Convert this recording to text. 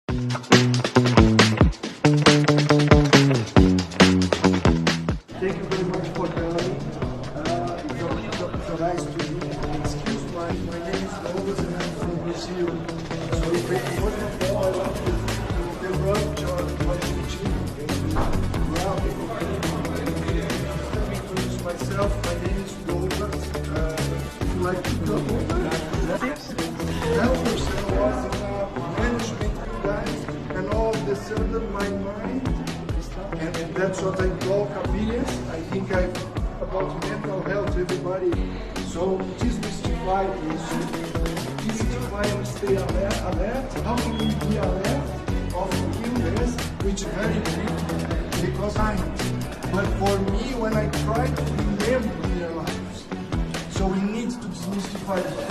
Thank you very much for coming. It's a nice to meet you. Excuse my name is Douglas and I'm from Brazil. So if first of all, I want to interrupt your teaching. Introduce myself. My name is Douglas. If you like to come over, help yourself management, you guys, and all this under my mind. And that's what I call convenience. I think about mental health, everybody. So demystify this. Demystify and stay alert. How can we be alert of illness, which is very important because but for me, when I try to remember their lives, so we need to demystify that.